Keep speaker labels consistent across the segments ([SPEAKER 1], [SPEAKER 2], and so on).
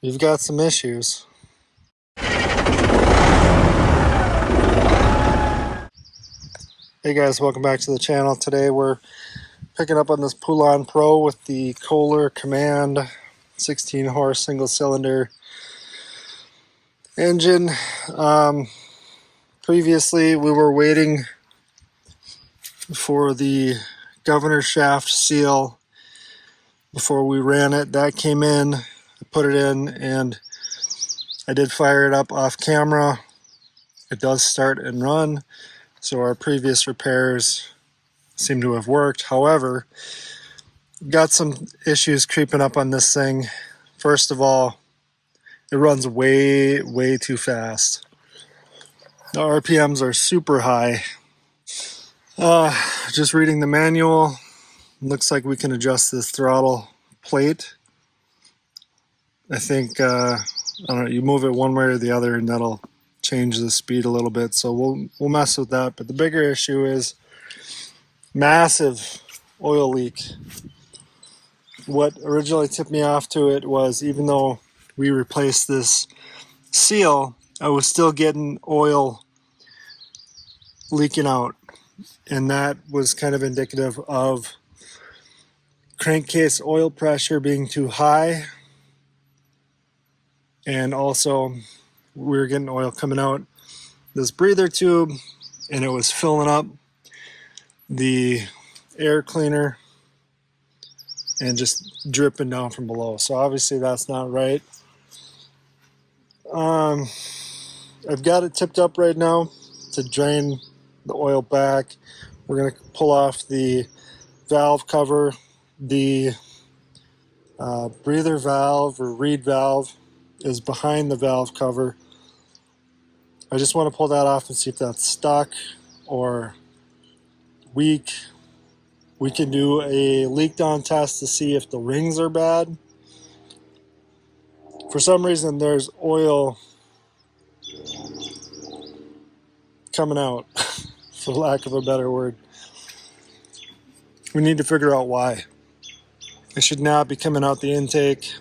[SPEAKER 1] you've got some issues. Hey guys, welcome back to the channel. Today we're picking up on this Poulan Pro with the Kohler Command 16 horse single cylinder engine. Previously we were waiting for the governor shaft seal before we ran it. That came in, I put it in, and I did fire it up off camera. It does start and run, so our previous repairs seem to have worked. However, got some issues creeping up on this thing. First of all, it runs way too fast. The RPMs are super high. Just reading the manual, looks like we can adjust this throttle plate. I think I don't know, you move it one way or the other and that'll change the speed a little bit, so we'll mess with that. But the bigger issue is massive oil leak. What originally tipped me off to it was, even though we replaced this seal, I was still getting oil leaking out, and that was kind of indicative of crankcase oil pressure being too high, and also we were getting oil coming out this breather tube, and it was filling up the air cleaner and just dripping down from below. So obviously that's not right. I've got it tipped up right now to drain the oil back. We're going to pull off the valve cover. The breather valve or reed valve is behind the valve cover. I just want to pull that off and see if that's stuck or weak. We can do a leak down test to see if the rings are bad. For some reason there's oil coming out, for lack of a better word. We need to figure out why. It should not be coming out the intake.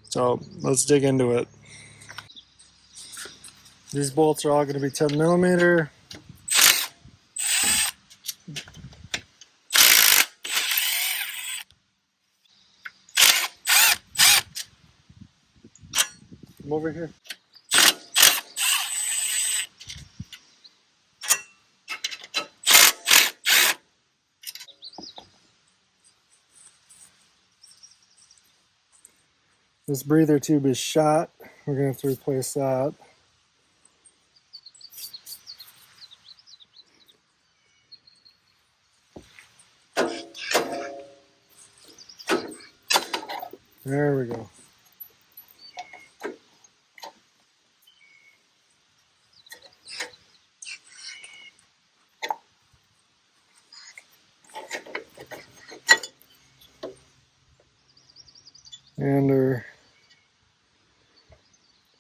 [SPEAKER 1] So let's dig into it. These bolts are all going to be 10 millimeter. Come over here. This breather tube is shot. We're going to have to replace that. There we go. And our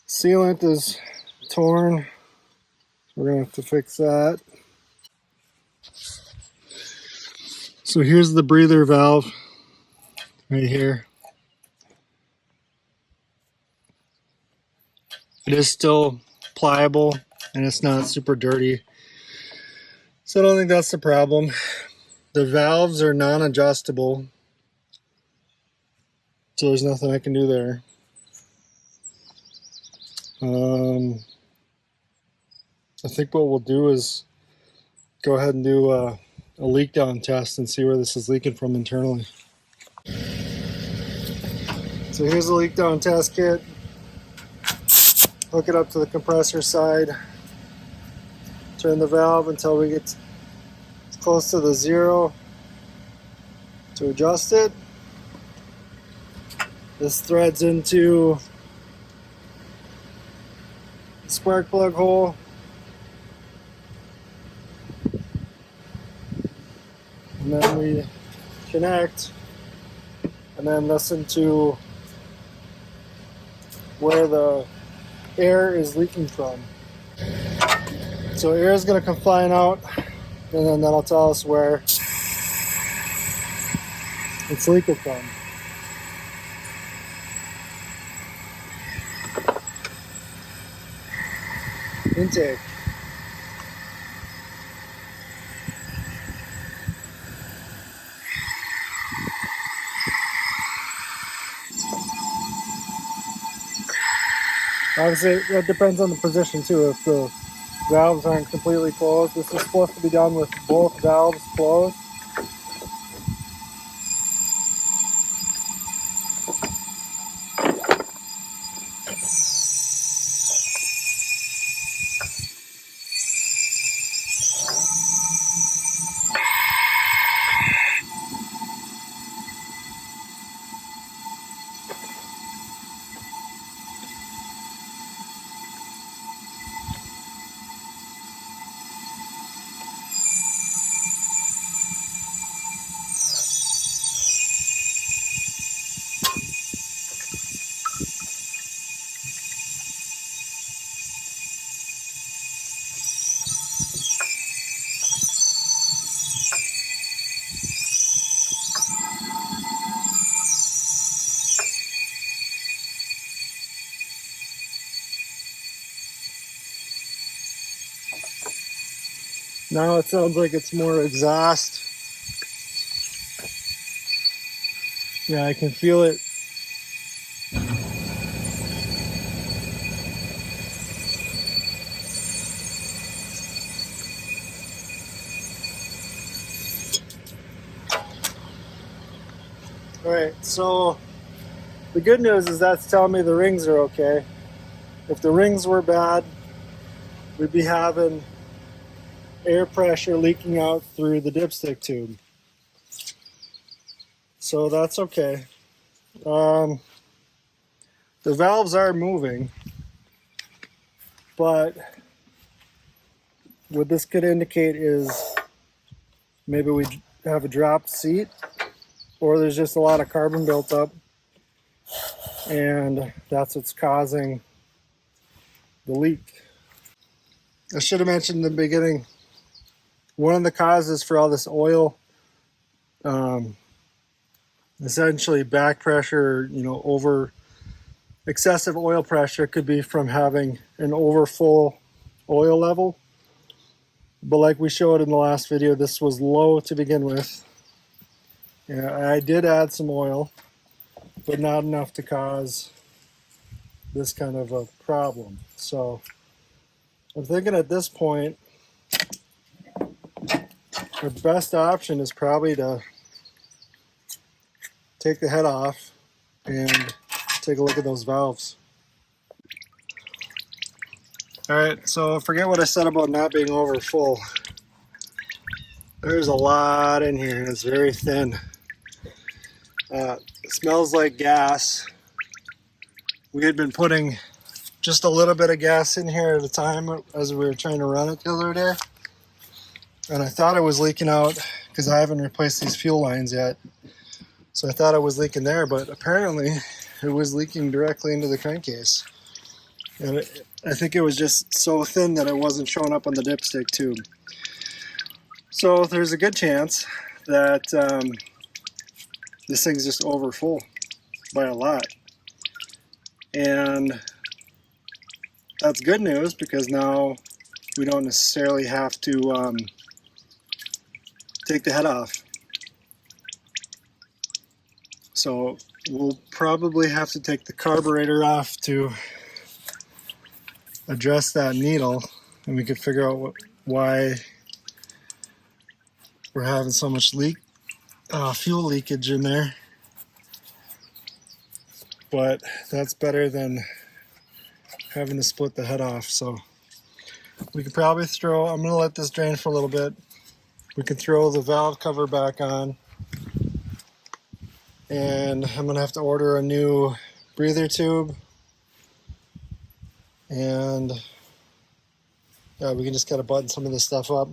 [SPEAKER 1] sealant is torn. We're going to have to fix that. So here's the breather valve right here. It is still pliable and it's not super dirty, so I don't think that's the problem. The valves are non-adjustable, so there's nothing I can do there. I think what we'll do is go ahead and do a leak down test and see where this is leaking from internally. So here's the leak down test kit. Hook it up to the compressor side. Turn the valve until we get close to the zero to adjust it. This threads into the spark plug hole. And then we connect and then listen to where the air is leaking from. So air is going to come flying out, and then that'll tell us where it's leaking from. intake. Obviously, that depends on the position too. If the valves aren't completely closed, this is supposed to be done with both valves closed. Now it sounds like it's more exhaust. Yeah, I can feel it. All right, so the good news is that's telling me the rings are okay. If the rings were bad, we'd be having air pressure leaking out through the dipstick tube. So that's okay. The valves are moving, but what this could indicate is maybe we have a dropped seat, or there's just a lot of carbon built up, and that's what's causing the leak. I should have mentioned in the beginning, one of the causes for all this oil, essentially back pressure, over excessive oil pressure could be from having an overfull oil level. But like we showed in the last video, this was low to begin with. Yeah, I did add some oil, but not enough to cause this kind of a problem. So I'm thinking at this point, our best option is probably to take the head off and take a look at those valves. All right, so forget what I said about not being over full. There's a lot in here, and it's very thin. It smells like gas. We had been putting just a little bit of gas in here at a time as we were trying to run it the other day. And I thought it was leaking out because I haven't replaced these fuel lines yet. So I thought it was leaking there, but apparently it was leaking directly into the crankcase. And I think it was just so thin that it wasn't showing up on the dipstick tube. So there's a good chance that this thing's just over full by a lot. And that's good news because now we don't necessarily have to take the head off. So we'll probably have to take the carburetor off to address that needle, and we could figure out why we're having so much fuel leakage in there. But that's better than having to split the head off. So we could probably I'm going to let this drain for a little bit. We can throw the valve cover back on, and I'm going to have to order a new breather tube, and yeah, we can just kind of button some of this stuff up.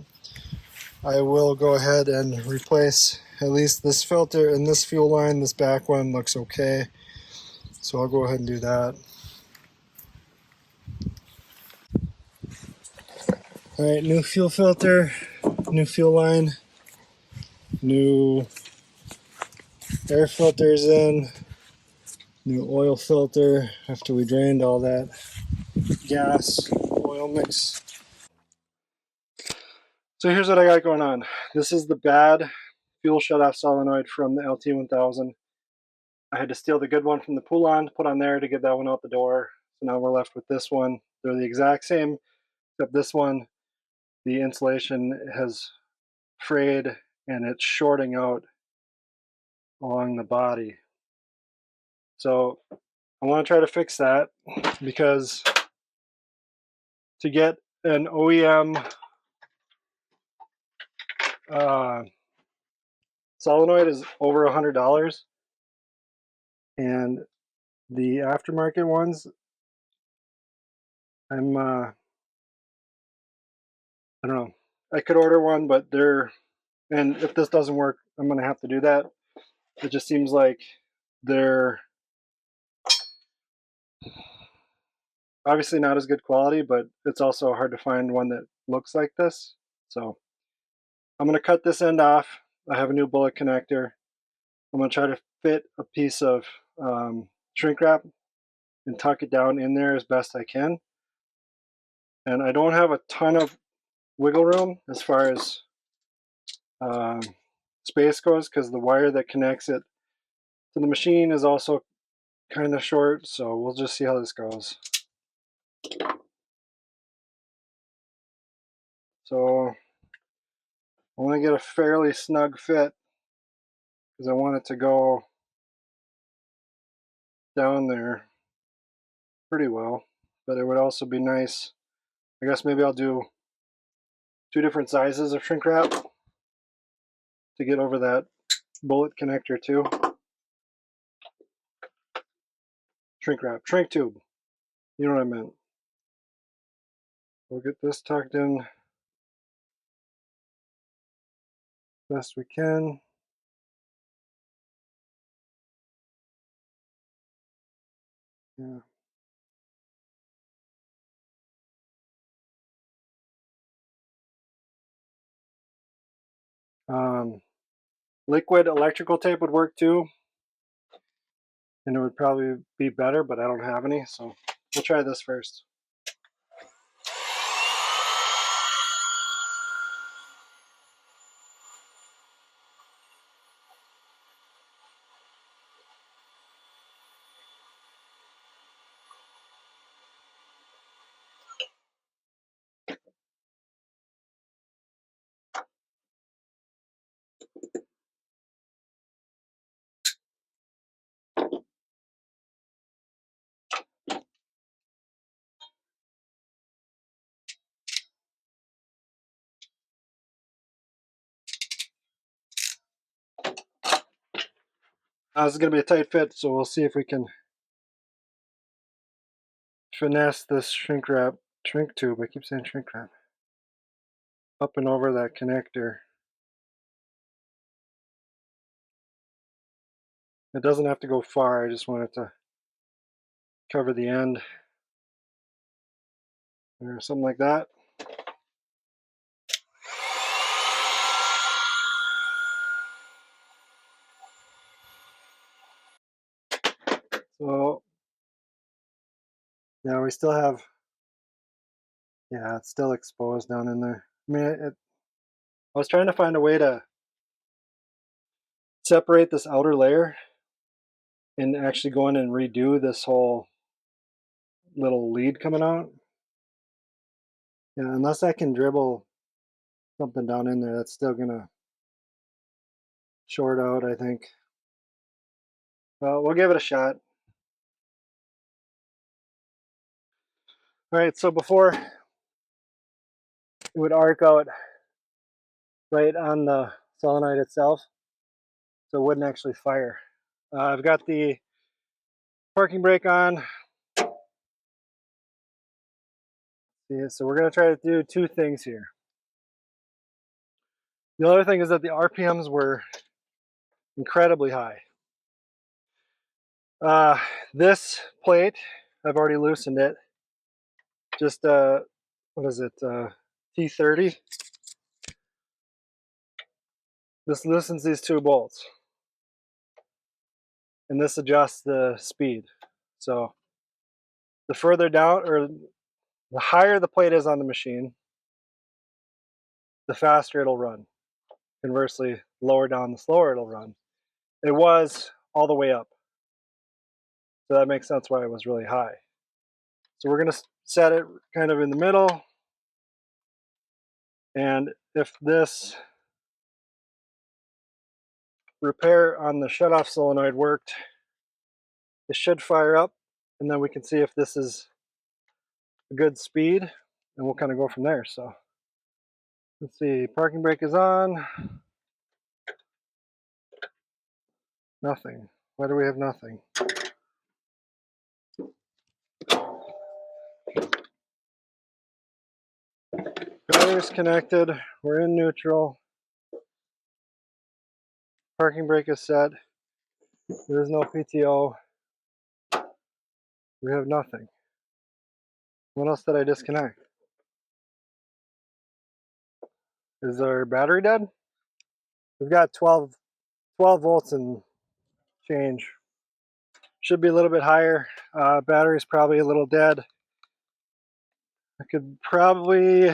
[SPEAKER 1] I will go ahead and replace at least this filter and this fuel line. This back one looks okay, so I'll go ahead and do that. All right, new fuel filter, new fuel line, new air filters in, new oil filter after we drained all that gas oil mix. So here's what I got going on. This is the bad fuel shutoff solenoid from the LT1000. I had to steal the good one from the Poulan, put on there to get that one out the door. So now we're left with this one. They're the exact same, except this one, the insulation has frayed and it's shorting out along the body. So I want to try to fix that, because to get an OEM solenoid is over $100, and the aftermarket ones, I don't know. I could order one, but and if this doesn't work, I'm gonna have to do that. It just seems like they're obviously not as good quality, but it's also hard to find one that looks like this. So I'm gonna cut this end off. I have a new bullet connector. I'm gonna try to fit a piece of shrink wrap and tuck it down in there as best I can. And I don't have a ton of wiggle room as far as space goes, because the wire that connects it to the machine is also kind of short. So we'll just see how this goes. So I want to get a fairly snug fit, because I want it to go down there pretty well, but it would also be nice. I guess maybe I'll do 2 different sizes of shrink wrap to get over that bullet connector too. Shrink tube. You know what I meant. We'll get this tucked in best we can. Yeah. Liquid electrical tape would work too, and it would probably be better, but I don't have any, so we'll try this first. This is going to be a tight fit, so we'll see if we can finesse this shrink tube, I keep saying shrink wrap, up and over that connector. It doesn't have to go far, I just want it to cover the end or something like that. So now we still have, yeah, it's still exposed down in there. I mean, I was trying to find a way to separate this outer layer and actually go in and redo this whole little lead coming out. Yeah, unless I can dribble something down in there, that's still gonna short out, I think. Well, we'll give it a shot. All right, so before it would arc out right on the solenoid itself, so it wouldn't actually fire. I've got the parking brake on. Yeah, so we're gonna try to do 2 things here. The other thing is that the RPMs were incredibly high. This plate, I've already loosened it. Just what is it? T30. This loosens these 2 bolts, and this adjusts the speed. So the further down, or The higher the plate is on the machine, the faster it'll run. Conversely, lower down, the slower it'll run. It was all the way up. So that makes sense why it was really high. So we're going to set it kind of in the middle. And if this repair on the shutoff solenoid worked, it should fire up. And then we can see if this is a good speed. And we'll kind of go from there. So let's see, parking brake is on. Nothing. Why do we have nothing? Battery's connected. We're in neutral. Parking brake is set. There is no PTO. We have nothing. What else did I disconnect? Is our battery dead? We've got 12 volts and change. Should be a little bit higher. Battery's probably a little dead. I could probably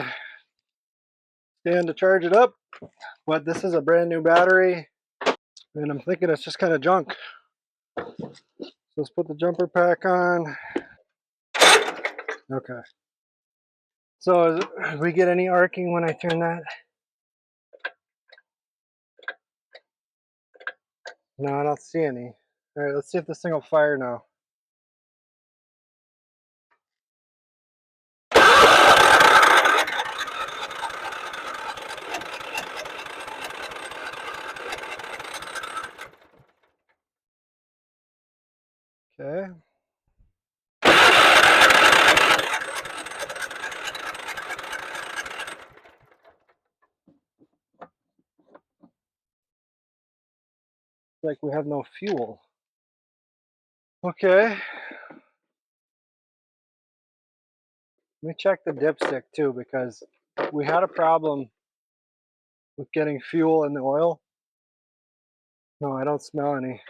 [SPEAKER 1] stand to charge it up, but this is a brand new battery, and I'm thinking it's just kind of junk. So let's put the jumper pack on. Okay. So do we get any arcing when I turn that? No, I don't see any. All right, let's see if this thing will fire now. Okay. Like we have no fuel. Okay. Let me check the dipstick too, because we had a problem with getting fuel in the oil. No, I don't smell any.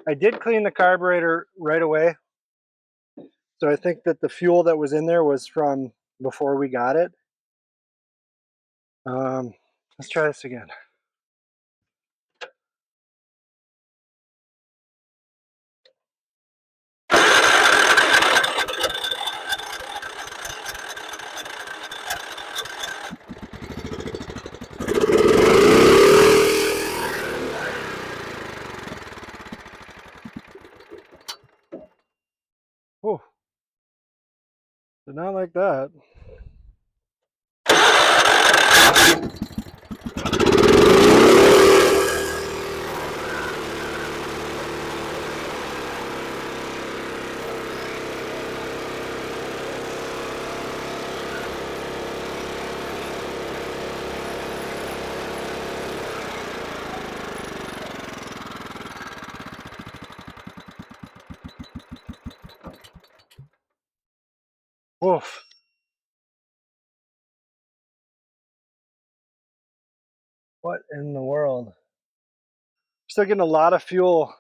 [SPEAKER 1] I did clean the carburetor right away. So I think that the fuel that was in there was from before we got it. Let's try this again. Oh, did not like that. Oof. What in the world? Still getting a lot of fuel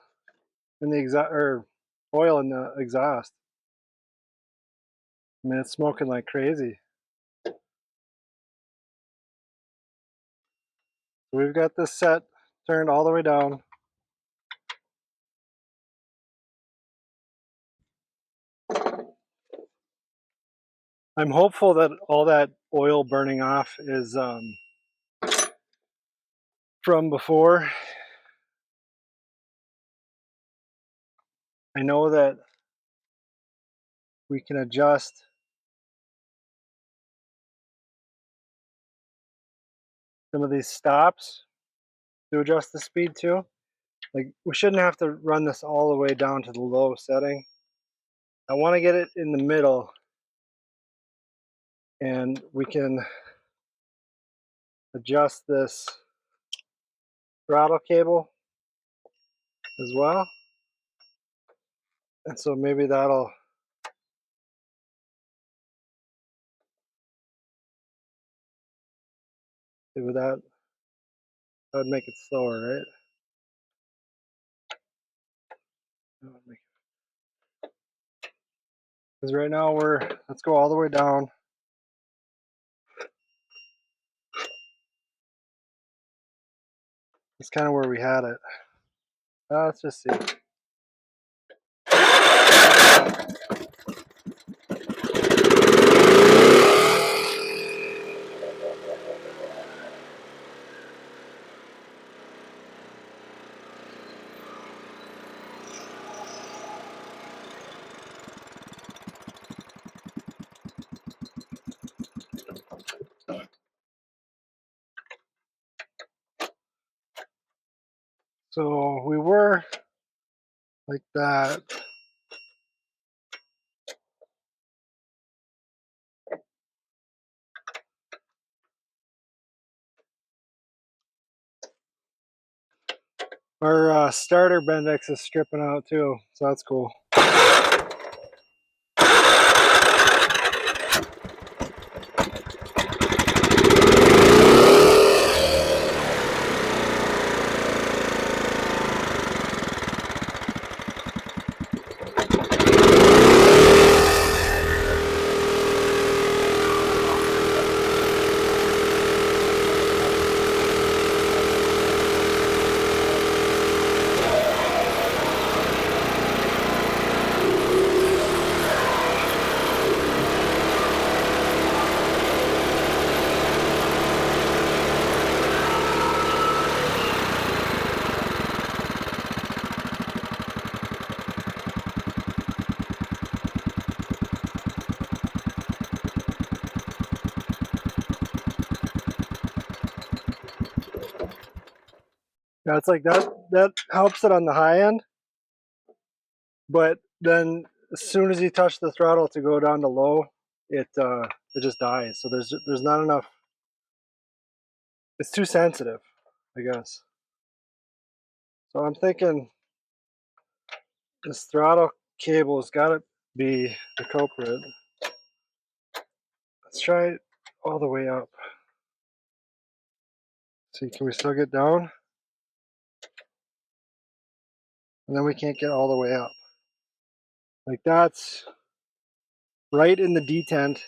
[SPEAKER 1] in the exhaust, or oil in the exhaust. I mean, it's smoking like crazy. So we've got this set turned all the way down. I'm hopeful that all that oil burning off is from before. I know that we can adjust some of these stops to adjust the speed too. Like, we shouldn't have to run this all the way down to the low setting. I want to get it in the middle, and we can adjust this throttle cable as well. And so maybe that'll do that. That would make it slower, right? That would make Because right now let's go all the way down. That's kind of where we had it. Let's just see. So we were like that. Our starter Bendix is stripping out too, so that's cool. Yeah, it's like that helps it on the high end, but then as soon as you touch the throttle to go down to low, it just dies. So there's not enough. It's too sensitive, I guess. So I'm thinking this throttle cable has got to be the culprit. Let's try it all the way up. See, can we still get down? And then we can't get all the way up. Like that's right in the detent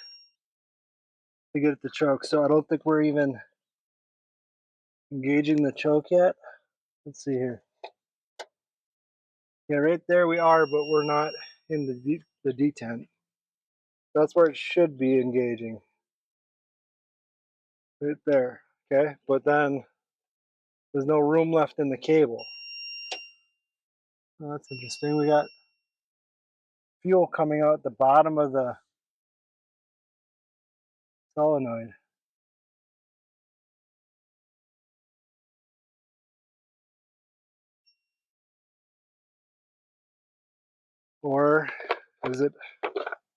[SPEAKER 1] to get at the choke. So I don't think we're even engaging the choke yet. Let's see here. Yeah, right there we are, but we're not in the detent. That's where it should be engaging. Right there, okay? But then there's no room left in the cable. Oh, that's interesting. We got fuel coming out the bottom of the solenoid. Or is it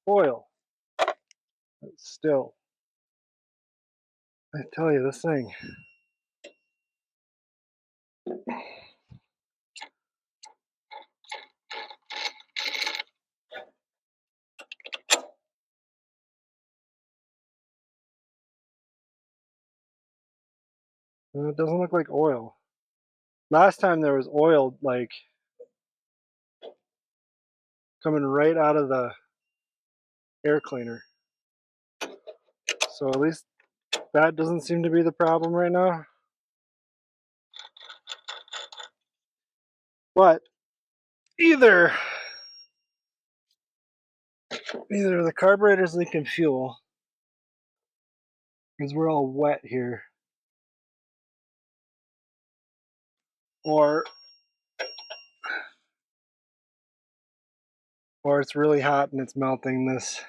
[SPEAKER 1] oil? It's still. I tell you, this thing. It doesn't look like oil. Last time there was oil like coming right out of the air cleaner. So at least that doesn't seem to be the problem right now. But either the carburetor's leaking fuel because we're all wet here, or it's really hot and it's melting this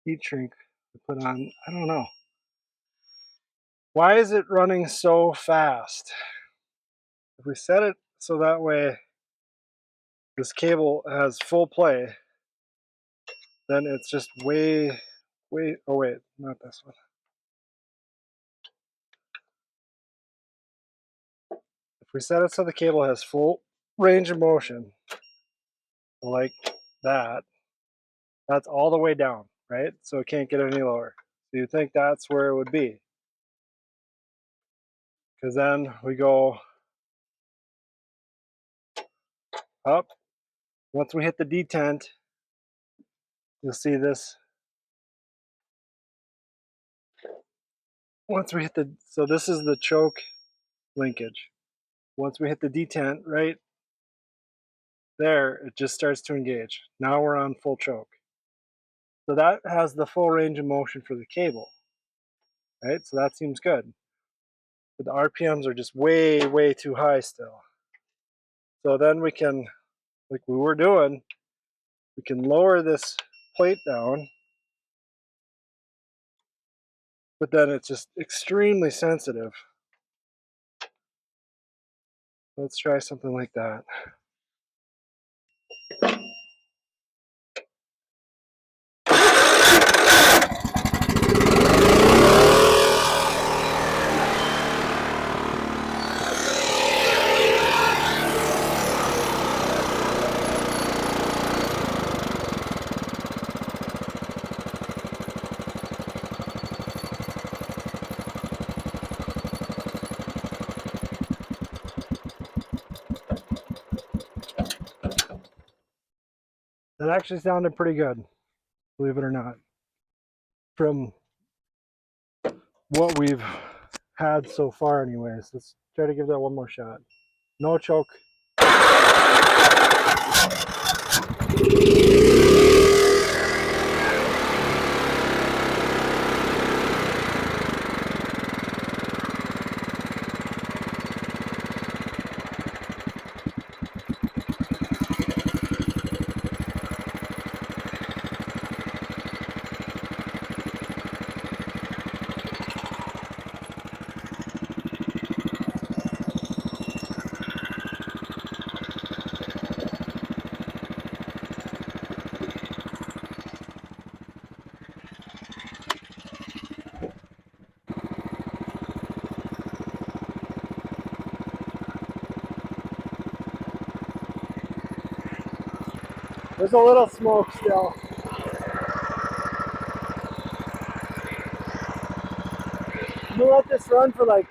[SPEAKER 1] heat shrink to put on. I don't know. Why is it running so fast? If we set it so that way this cable has full play, then it's just way, oh wait, not this one. If we set it so the cable has full range of motion, like that, that's all the way down, right? So it can't get any lower. So you think that's where it would be. Because then we go up, Once we hit the detent, you'll see this. Once we hit the, so this is the choke linkage. Once we hit the detent right there, it just starts to engage. Now we're on full choke. So that has the full range of motion for the cable, right? So that seems good. But the RPMs are just way, way too high still. So then we can, like we were doing, we can lower this plate down, but then it's just extremely sensitive. Let's try something like that. That actually sounded pretty good, believe it or not, from what we've had so far anyways. Let's try to give that one more shot. No choke. There's a little smoke still. I'm gonna let this run for like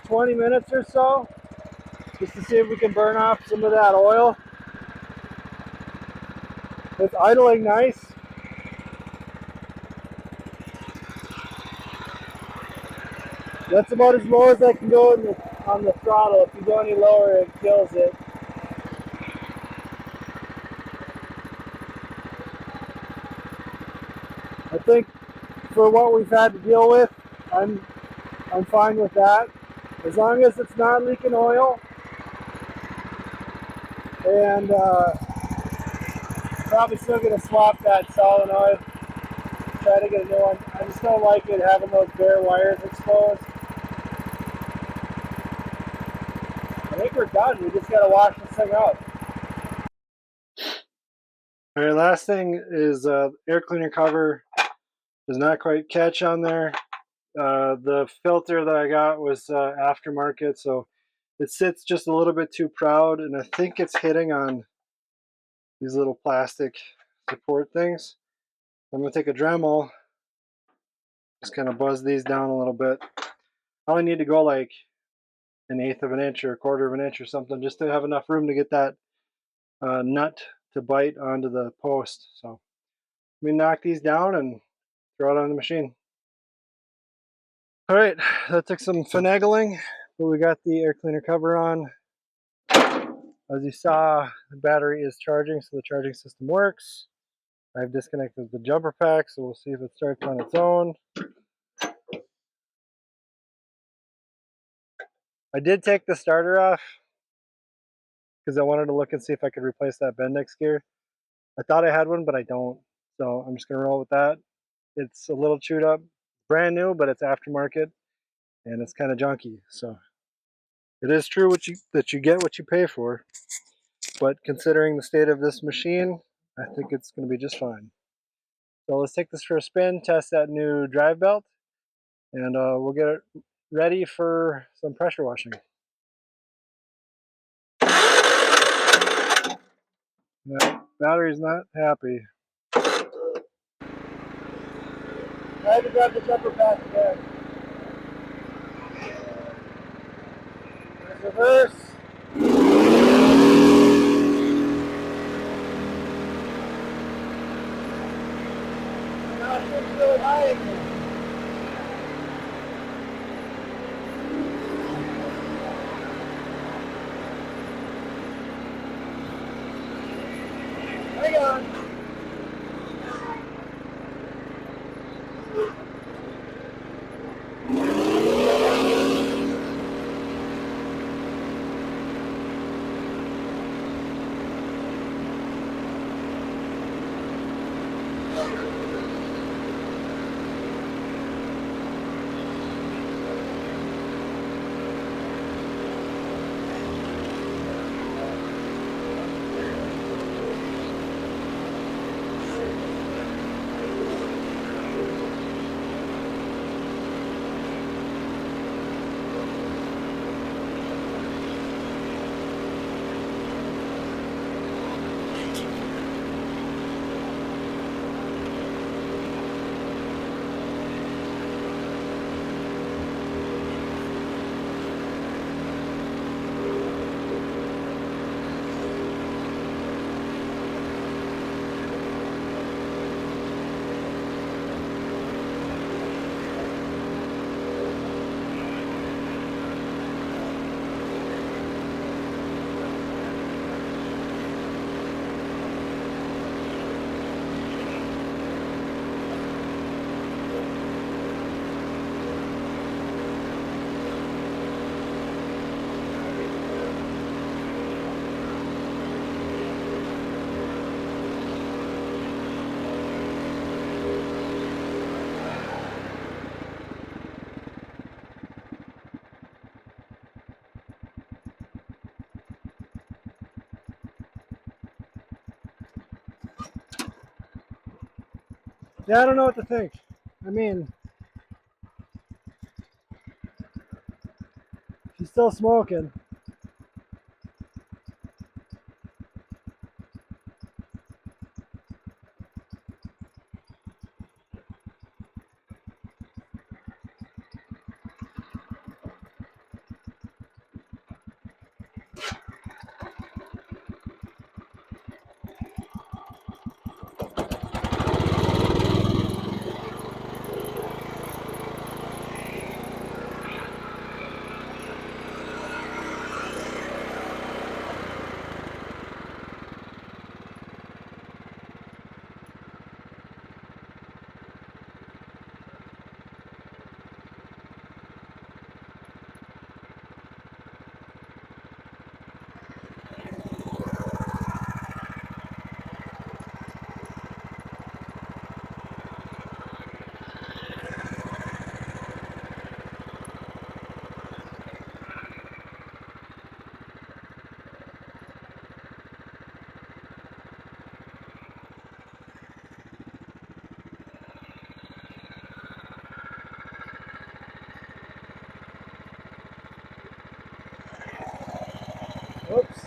[SPEAKER 1] 20 minutes or so, just to see if we can burn off some of that oil. It's idling nice. That's about as low as I can go on the throttle. If you go any lower, it kills it. I think for what we've had to deal with, I'm fine with that. As long as it's not leaking oil. And probably still gonna swap that solenoid. Try to get a new one. I just don't like it having those bare wires exposed. I think we're done. We just gotta wash this thing out. All right, last thing is air cleaner cover does not quite catch on there. The filter that I got was aftermarket, so it sits just a little bit too proud, and I think it's hitting on these little plastic support things. I'm gonna take a Dremel, just kind of buzz these down a little bit. I only need to go like 1/8 of an inch or 1/4 of an inch or something, just to have enough room to get that nut to bite onto the post. So let me knock these down and throw it on the machine. All right, that took some finagling, but we got the air cleaner cover on. As you saw, the battery is charging, so the charging system works. I've disconnected the jumper pack, so we'll see if it starts on its own. I did take the starter off because I wanted to look and see if I could replace that Bendix gear. I thought I had one, but I don't, so I'm just gonna roll with that. It's a little chewed up, brand new, but it's aftermarket, and it's kind of junky. So it is true that you get what you pay for, but considering the state of this machine, I think it's going to be just fine. So let's take this for a spin, test that new drive belt, and we'll get it ready for some pressure washing. Yeah, battery's not happy. I had to grab the jumper pack again. Reverse. hang on. Yeah, I don't know what to think. I mean, she's still smoking. Oops.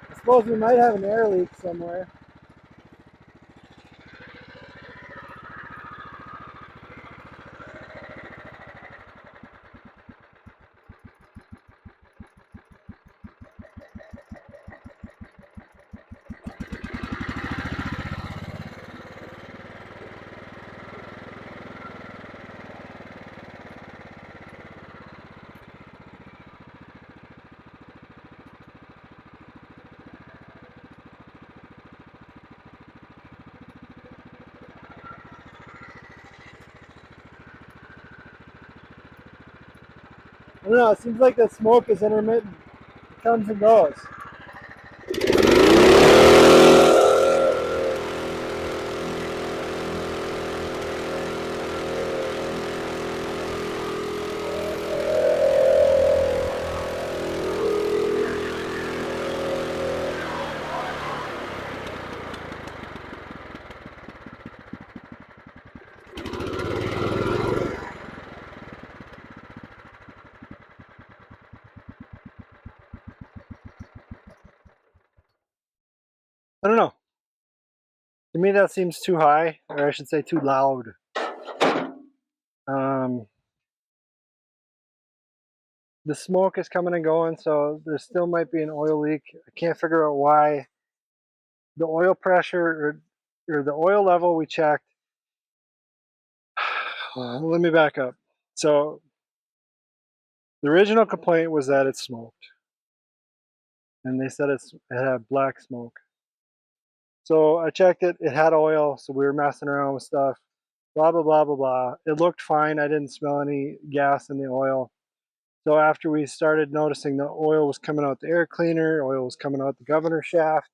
[SPEAKER 1] I suppose we might have an air leak somewhere. I don't know, it seems like the smoke is intermittent. It comes and goes. I don't know. To me, that seems too high, or I should say too loud. Um, the smoke is coming and going, so there still might be an oil leak. I can't figure out why. The oil pressure or the oil level we checked. Let me back up. So the original complaint was that it smoked, and they said it had black smoke. So I checked it, it had oil, so we were messing around with stuff, blah, blah, blah, blah, blah. It looked fine. I didn't smell any gas in the oil. So after we started noticing the oil was coming out the air cleaner, oil was coming out the governor shaft,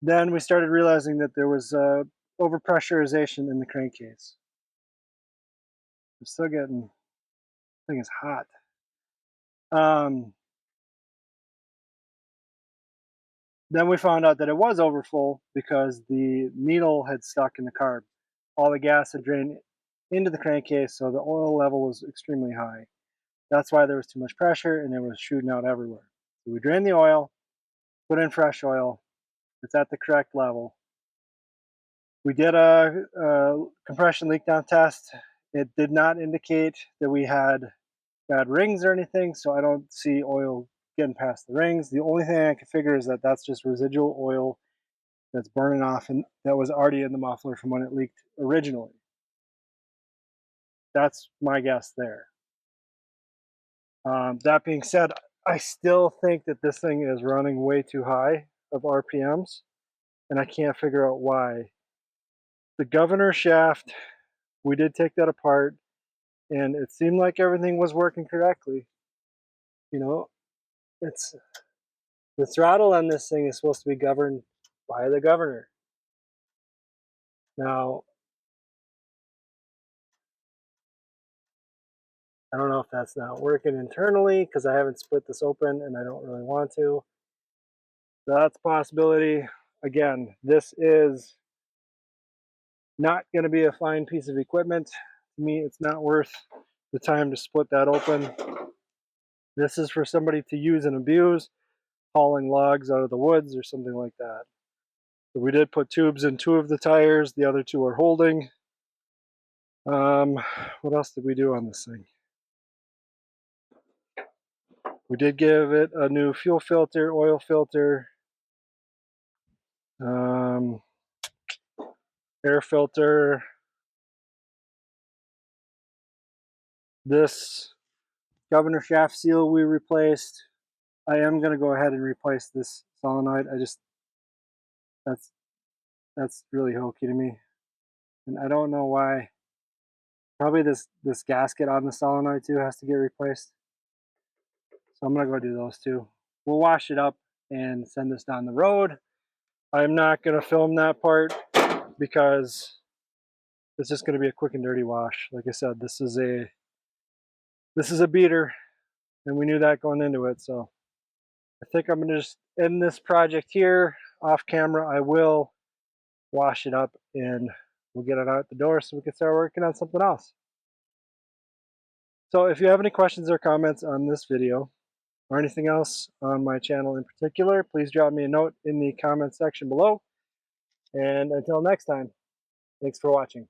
[SPEAKER 1] then we started realizing that there was overpressurization in the crankcase. I'm still getting, I think it's hot. Then we found out that it was overfull because the needle had stuck in the carb. All the gas had drained into the crankcase, so the oil level was extremely high. That's why there was too much pressure and it was shooting out everywhere. So we drained the oil, put in fresh oil. It's at the correct level. We did a compression leak down test. It did not indicate that we had bad rings or anything, so I don't see oil getting past the rings. The only thing I can figure is that that's just residual oil that's burning off and that was already in the muffler from when it leaked originally. That's my guess there. That being said, I still think that this thing is running way too high of RPMs, and I can't figure out why. The governor shaft, we did take that apart, and it seemed like everything was working correctly. You know, it's the throttle on this thing is supposed to be governed by the governor. Now, I don't know if that's not working internally because I haven't split this open and I don't really want to. So that's a possibility. Again, this is not going to be a fine piece of equipment. To me, it's not worth the time to split that open. This is for somebody to use and abuse, hauling logs out of the woods or something like that. So we did put tubes in 2 of the tires. The other 2 are holding. What else did we do on this thing? We did give it a new fuel filter, oil filter, air filter. This governor shaft seal we replaced. I am going to go ahead and replace this solenoid. That's really hokey to me, and I don't know why. Probably this gasket on the solenoid too has to get replaced. So I'm gonna go do those 2. We'll wash it up and send this down the road. I'm not gonna film that part because it's just gonna be a quick and dirty wash. Like I said, this is a beater, and we knew that going into it. So I think I'm gonna just end this project here off camera. I will wash it up and we'll get it out the door so we can start working on something else. So if you have any questions or comments on this video or anything else on my channel in particular, please drop me a note in the comment section below. And until next time, thanks for watching.